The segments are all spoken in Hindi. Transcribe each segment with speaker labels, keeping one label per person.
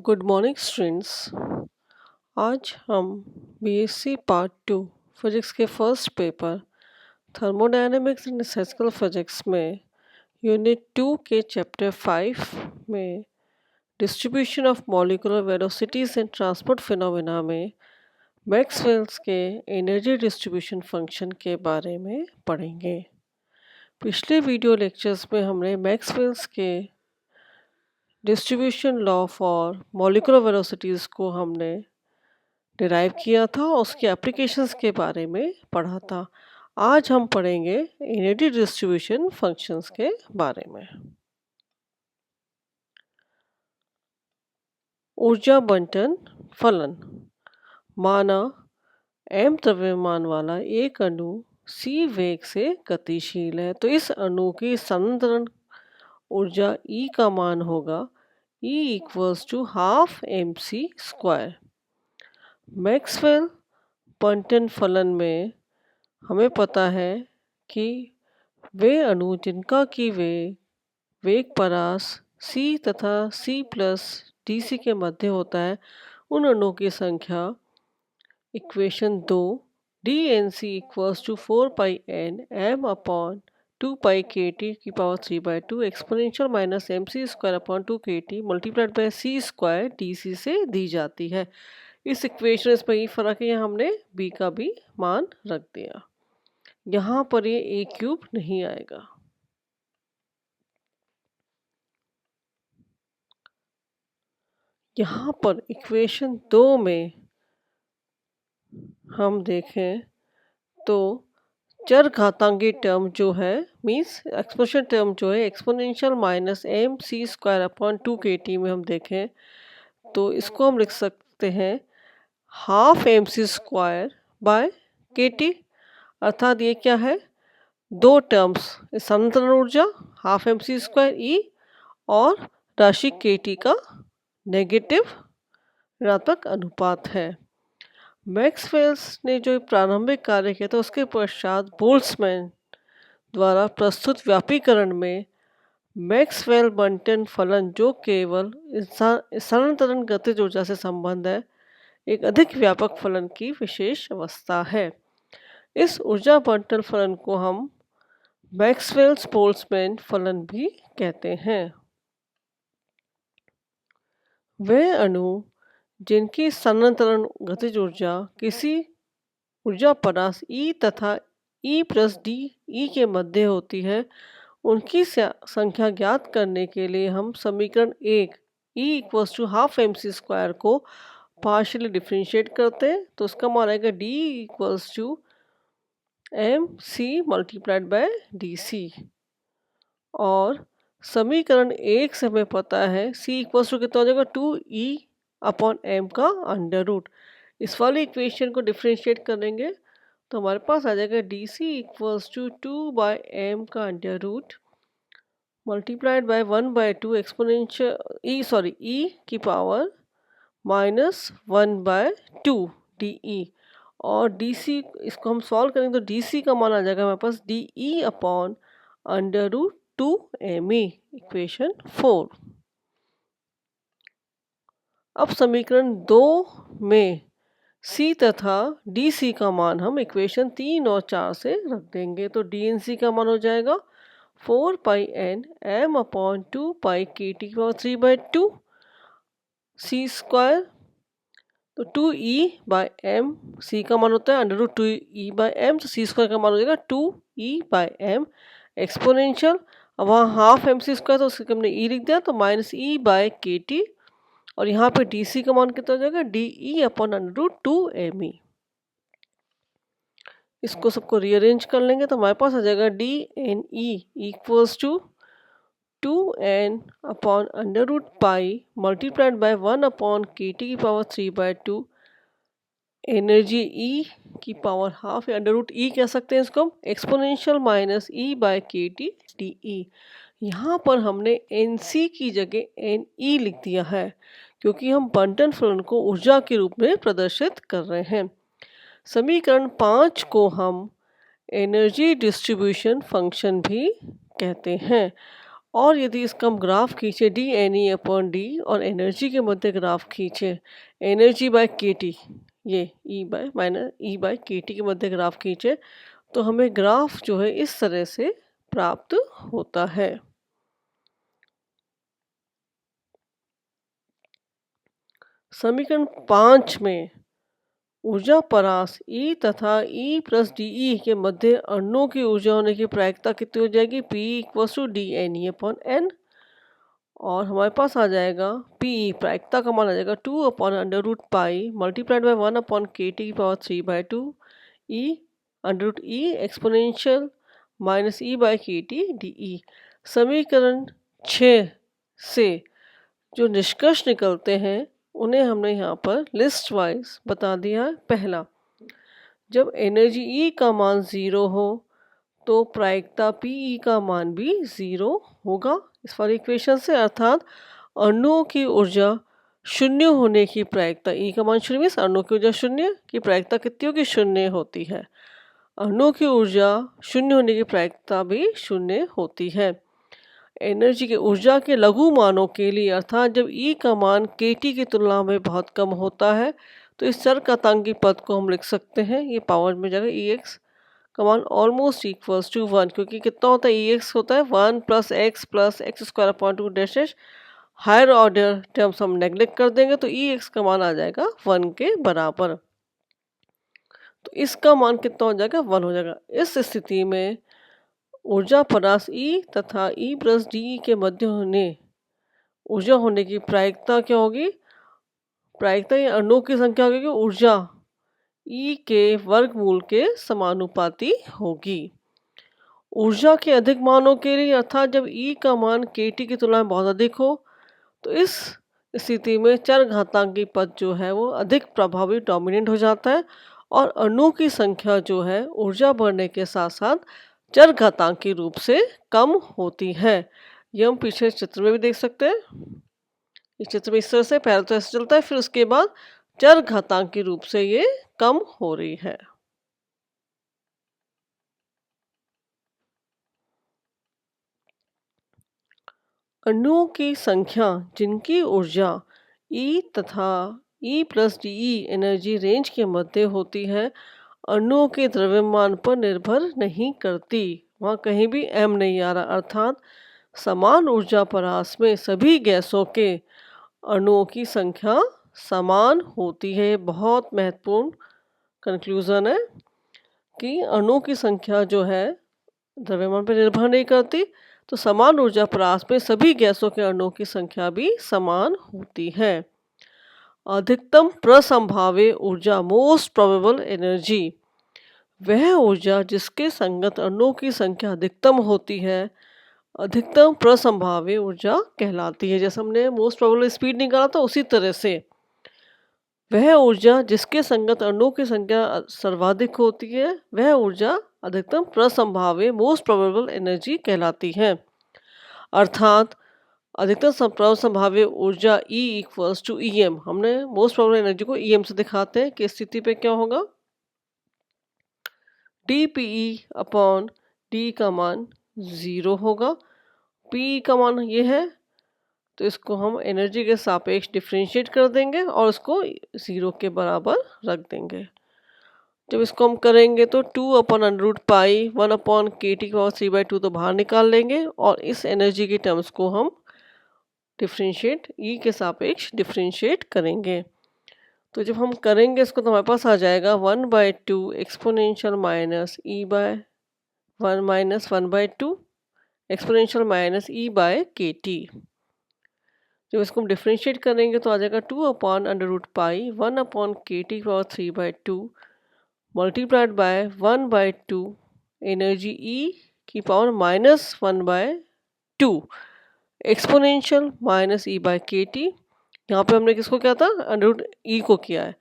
Speaker 1: Good morning students. आज हम बीएससी पार्ट 2 फिजिक्स के first paper thermodynamics and statistical physics में यूनिट 2 के चैप्टर 5 में distribution of molecular velocities and transport phenomena में मैक्सवेल्स के एनर्जी डिस्ट्रीब्यूशन फंक्शन के बारे में पढ़ेंगे। पिछले वीडियो लेक्चर्स में हमने मैक्सवेल्स के distribution law for molecular velocities को हमने डिराइव किया था और उसके एप्लीकेशंस के बारे में पढ़ा था। आज हम पढ़ेंगे एनर्जी डिस्ट्रीब्यूशन फंक्शंस के बारे में। ऊर्जा बंटन फलन। माना m द्रव्यमान वाला एक अणु c वेग से गतिशील है, तो इस अणु की स्थानांतरण ऊर्जा E का मान होगा E equals to half mc²। Maxwell बंटन फलन में हमें पता है कि वे अणु जिनका कि वेग परास c तथा c प्लस dc के मध्य होता है, उन अणुओं की संख्या equation 2 dnc equals to 4 pi n m upon 2 pi kt की power 3/2 exponential minus mc² upon 2 kt multiplied by c² dc से दी जाती है। इस इक्वेशन में यही फर्क है, यहाँ हमने b का भी मान रख दिया। यहाँ पर ये a क्यूब नहीं आएगा। यहाँ पर इक्वेशन 2 में हम देखें तो चर घातांकी टर्म जो है मीन्स एक्सपोनेंशियल टर्म जो है exponential minus mc² upon 2 kt में हम देखें तो इसको हम लिख सकते हैं हाफ mc² बाय kt, अर्थात ये क्या है, दो टर्म्स स्थानांतरण ऊर्जा हाफ mc² E और राशि kt का नेगेटिव ऋणात्मक अनुपात है। मैक्सवेल्स ने जो प्रारंभिक कार्य किया था उसके पश्चात बोल्ट्जमैन द्वारा प्रस्तुत व्यापीकरण में मैक्सवेल बंटन फलन जो केवल स्थानांतरण गतिज ऊर्जा से संबंध है, एक अधिक व्यापक फलन की विशेष अवस्था है। इस ऊर्जा बंटन फलन को हम मैक्सवेल्स बोल्ट्जमैन फलन भी कहते हैं। वह अणु जिनकी स्थानांतरण गतिज ऊर्जा किसी ऊर्जा परास E तथा E प्लस डी ई के मध्य होती है, उनकी संख्या ज्ञात करने के लिए हम समीकरण 1 E equals to half mc² को पार्शियली डिफ्रेंशिएट करते हैं, तो उसका मान आएगा D equals to mc multiplied by dc। और समीकरण 1 से हमें पता है c इक्वल्स टू कितना हो जाएगा 2e अपॉन m का अंडर रूट। इस वाली इक्वेशन को डिफ्रेंशिएट करेंगे तो हमारे पास आ जाएगा dc इक्वल्स टू 2/m का under root multiplied by 1/2 exponential e की पावर माइनस 1/2 de। और dc इसको हम सॉल्व करेंगे तो dc का मान आ जाएगा हमारे पास de upon under root 2me, equation 4। अब समीकरण 2 में c तथा dc का मान हम इक्वेशन 3 और 4 से रख देंगे, तो dnc का मान हो जाएगा 4 pi n m upon 2 pi kt की पावर 3/2 c², तो 2e बाय m, c का मान होता है under root 2e bye m, तो c² का मान हो जाएगा 2e बाय m एक्सपोनेंशियल, अब वहाँ हाफ mc² तो उसके हमने e लिख दिया, तो माइनस e बाय kt, और यहाँ पे dc का मान कितना हो जाएगा de upon under root 2me। इसको सबको रीअरेंज कर लेंगे तो हमारे पास आ जाएगा dne equals to 2n upon under root pi multiplied by 1 upon kt की पावर 3/2 एनर्जी E की power half, under root E कह सकते हैं इसको हम, exponential minus E by kt de। यहाँ पर हमने nc की जगह ne लिख दिया है क्योंकि हम बंटन फलन को ऊर्जा के रूप में प्रदर्शित कर रहे हैं। समीकरण 5 को हम एनर्जी डिस्ट्रीब्यूशन फंक्शन भी कहते हैं और यदि इसका हम ग्राफ खींचे D N E upon D और एनर्जी के मध्य ग्राफ खींचे एनर्जी बाय के टी, ये ई बाय के टी के मध्य ग्राफ खींचे, तो हमें ग्राफ जो है इस तरह से प्राप्त होता है। समीकरण 5 में ऊर्जा परास E तथा E प्लस डी के मध्य अणुओं की ऊर्जा होने की प्रायिकता कितनी हो जाएगी, P equals to D N E upon N, और हमारे पास आ जाएगा P प्रायिकता का मान आ जाएगा 2 upon under root pi multiplied by 1 upon K T की power 3/2 E under root E exponential minus E by K T D E. समीकरण 6 से जो निष्कर्ष निकलते हैं उन्हें हमने यहाँ पर लिस्ट वाइज बता दिया है। पहला, जब एनर्जी E का मान 0 हो तो प्रायिकता PE का मान भी 0 होगा इस वाली इक्वेशन से, अर्थात अणुओं की ऊर्जा शून्य होने की प्रायिकता, E का मान 0 मीन्स अणुओं की ऊर्जा शून्य की प्रायिकता कितनी होगी, शून्य होती है। अणुओं की ऊर्जा शून्य होने की प्रायिकता भी शून्य होती है। एनर्जी के ऊर्जा के लघु मानों के लिए, अर्थात जब E का मान KT की तुलना में बहुत कम होता है, तो इस चरघातांकी पद को हम लिख सकते हैं, ये पावर में जाएगा EX का मान ऑलमोस्ट इक्वल्स टू 1, क्योंकि कितना होता है, EX होता है 1 plus X square upon 2 dash higher order terms हम नेग्लेक्ट कर देंगे तो EX का मान आ जाएगा 1 के बराबर। तो इसका मान कितना हो जाएगा, 1 हो जाएगा। इस स्थिति में ऊर्जा परास E तथा E प्लस डी के मध्य ऊर्जा होने की प्रायिकता क्या होगी, प्रायिकता या अणुओं की संख्या होगी, ऊर्जा E के वर्गमूल के समानुपाती होगी। ऊर्जा के अधिक मानों के लिए, अर्थात जब E का मान KT की तुलना में बहुत अधिक हो, तो इस स्थिति में चरघातांकी पद जो है वो अधिक प्रभावी डोमिनेंट हो जाता है और अणुओं की संख्या जो है ऊर्जा बढ़ने के साथ साथ चरघातांकी रूप से कम होती है। ये हम पीछे चित्र में भी देख सकते हैं। इस चित्र में इस तरह से पहले तो ऐसे चलता है, फिर उसके बाद चरघातांकी रूप से ये कम हो रही है। अणुओं की संख्या जिनकी ऊर्जा E तथा E plus D energy range के मध्य होती है, अणुओं के द्रव्यमान पर निर्भर नहीं करती। वहाँ कहीं भी M नहीं आ रहा, अर्थात समान ऊर्जा परास में सभी गैसों के अणुओं की संख्या समान होती है। बहुत महत्वपूर्ण कंक्लूजन है कि अणुओं की संख्या जो है द्रव्यमान पर निर्भर नहीं करती, तो समान ऊर्जा परास में सभी गैसों के अणुओं की संख्या भी समान होती है। अधिकतम प्रसंभाव्य ऊर्जा मोस्ट प्रोबेबल एनर्जी वह ऊर्जा जिसके संगत अणुओं की संख्या अधिकतम होती है, अधिकतम प्रसंभाव्य ऊर्जा कहलाती है। जैसे हमने मोस्ट प्रोबेबल स्पीड निकाला था, उसी तरह से वह ऊर्जा जिसके संगत अणुओं की संख्या सर्वाधिक होती है, वह ऊर्जा अधिकतम प्रसंभाव्य मोस्ट प्रोबेबल एनर्जी कहलाती है। अर्थात अधिकतम प्रसंभाव्य ऊर्जा E इक्वल्स टू EM, हमने मोस्ट प्रोबेबल एनर्जी को EM से दिखाते हैं कि स्थिति पे क्या होगा, dPE अपॉन D का मान 0 होगा। PE का मान ये है, तो इसको हम एनर्जी के सापेक्ष डिफ्रेंशिएट कर देंगे और उसको 0 के बराबर रख देंगे। जब इसको हम करेंगे तो 2 upon under root pi 1 upon K T की पावर 3/2 तो बाहर निकाल लेंगे और इस एनर्जी की टर्म्स को हम डिफ्रेंशिएट E के सापेक्ष डिफ्रेंशिएट करेंगे। तो जब हम करेंगे इसको तो हमारे पास आ जाएगा 1/2 exponential minus E by 1 minus 1/2 exponential minus E by K T. जब इसको हम डिफ्रेंशिएट करेंगे तो आ जाएगा 2 upon under root pi 1 upon K T की power 3/2 multiplied by 1/2 energy E की power minus 1/2 exponential minus E by K T. यहाँ पे हमने किसको किया था, अंडर रूट E को किया है।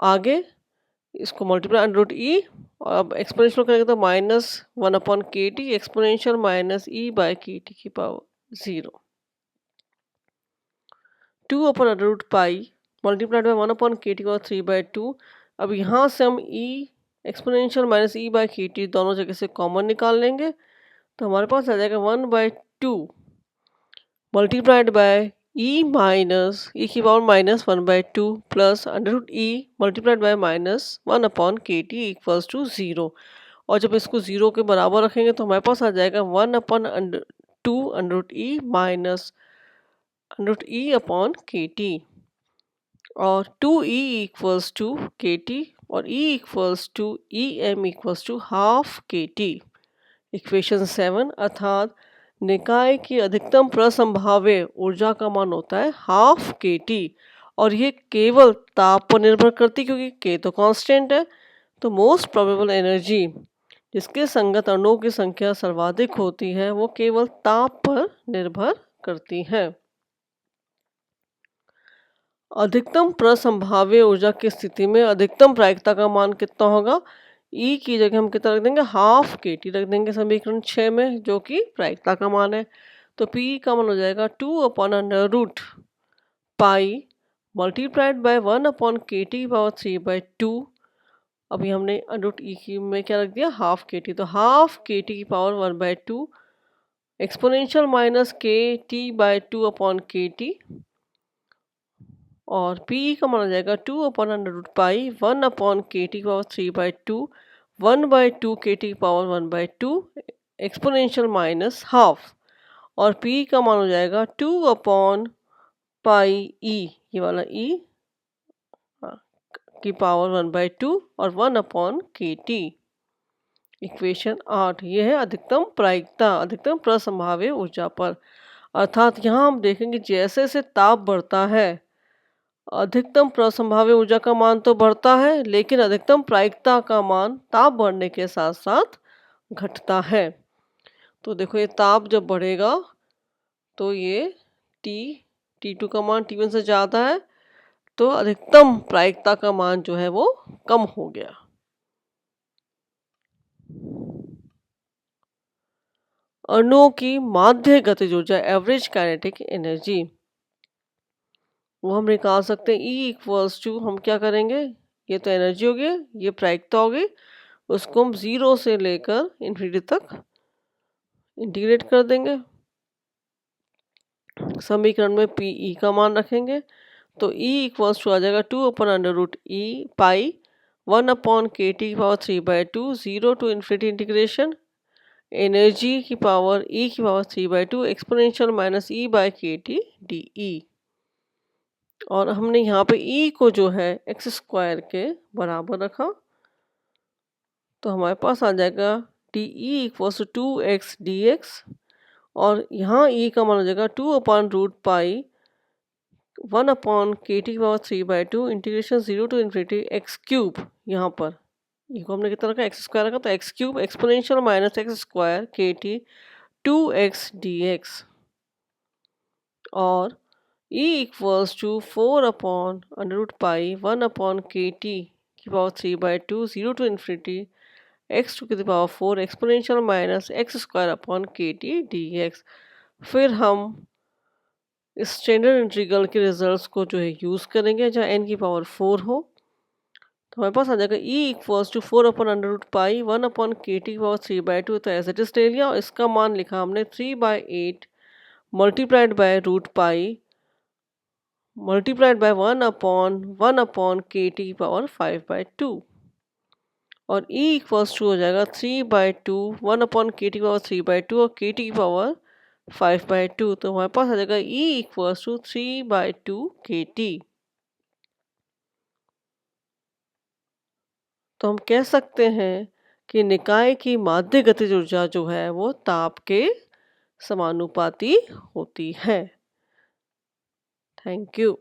Speaker 1: आगे इसको मल्टीप्लाई अंडर रूट E और अब एक्सपोनेंशियल करेंगे तो minus 1 upon K T exponential minus E by K T की power 0 2 upon under root pi multiplied by 1 upon K T की पावर 3/2। अब यहाँ से हम E exponential minus E by K T दोनों जगह से कॉमन निकाल लेंगे तो हमारे पास आ जाएगा 1/2 multiplied by E minus E की power -1/2 plus √e multiplied by -1/kt equals to 0। और जब इसको 0 के बराबर रखेंगे तो हमारे पास आ जाएगा 1/2 √e माइनस √e/kt और 2e इक्वल्स टू kt और e equals to em equals to half kt। Equation 7 अर्थात निकाय की अधिकतम प्रसंभाव्य ऊर्जा का मान होता है हाफ kt और ये केवल ताप पर निर्भर करती क्योंकि k तो कांस्टेंट है। तो मोस्ट प्रोबेबल एनर्जी जिसके संगत अणुओं की संख्या सर्वाधिक होती है वो केवल ताप पर निर्भर करती है। अधिकतम प्रसंभाव्य ऊर्जा की स्थिति में अधिकतम प्रायिकता का मान कितना होगा? ई की जगह हम कितना रख देंगे? हाफ kt रख देंगे समीकरण 6 में, जो कि प्रायिकता का मान है। तो P का मान हो जाएगा 2/√π मल्टीप्लाइड बाय 1/kt⁴/2। अभी हमने √e की में क्या रख दिया? Half kt। तो half kt⁴1/2 exponential minus kt/2/kt और P का मान हो जाएगा 2/√π 1/kt⁴/2 1/2 kt⁴1/2 exponential minus half और P का मान हो जाएगा 2/πe ये वाला e की पावर 1/2 और 1/kt। इक्वेशन 8 ये है अधिकतम प्रायिकता अधिकतम प्रसंभाव्य ऊर्जा पर। अर्थात यहाँ हम देखेंगे जैसे जैसे ताप बढ़ता है अधिकतम प्रसंभाव्य ऊर्जा का मान तो बढ़ता है लेकिन अधिकतम प्रायिकता का मान ताप बढ़ने के साथ साथ घटता है। तो देखो ये ताप जब बढ़ेगा तो ये T2 का मान T1 से ज़्यादा है तो अधिकतम प्रायिकता का मान जो है वो कम हो गया। अणुओं की माध्य गतिज ऊर्जा एवरेज काइनेटिक एनर्जी वो हम निकाल सकते हैं। E इक्वल्स टू हम क्या करेंगे? ये तो एनर्जी हो गई, ये प्रायिकता हो गई, उसको हम 0 से लेकर इन्फिनिटी तक इंटीग्रेट कर देंगे। समीकरण में Pe का मान रखेंगे तो E इक्वल्स टू आ जाएगा 2/√e π 1/kt⁴3/2 0 to infinity integration energy की power e⁴3/2 exponential minus e/kt dE। और हमने यहाँ पे E को जो है x² के बराबर रखा तो हमारे पास आ जाएगा dE equals to 2x dx और यहाँ E का मान हो जाएगा 2/√π 1/kt⁴3/2 integration 0 to infinity x³ यहाँ पर E को हमने कितना रखा? x² रखा तो x³ exponential minus x² kt 2x dx और E equals to 4/√π 1/kt⁴3/2 0 to infinity x⁴ exponential minus x² dx। फिर हम इस स्टैंडर्ड इंटीग्रल के रिजल्ट्स को जो है यूज़ करेंगे जहाँ n की पावर 4 हो। तो हमारे पास आ जाएगा E इक्वल्स टू 4/√π 1/kt⁴3/2 तो एज इट इज ले लिया और इसका मान लिखा हमने 3/8 multiplied by √π multiplied by 1/1/kt⁴5/2 और E इक्वल्स टू हो जाएगा 3/2 1/kt⁴3/2 और kt⁴5/2 तो हमारे पास आ जाएगा E इक्वल्स टू 3/2 kt। तो हम कह सकते हैं कि निकाय की माध्य गतिज ऊर्जा जो है वो ताप के समानुपाती होती है। Thank you.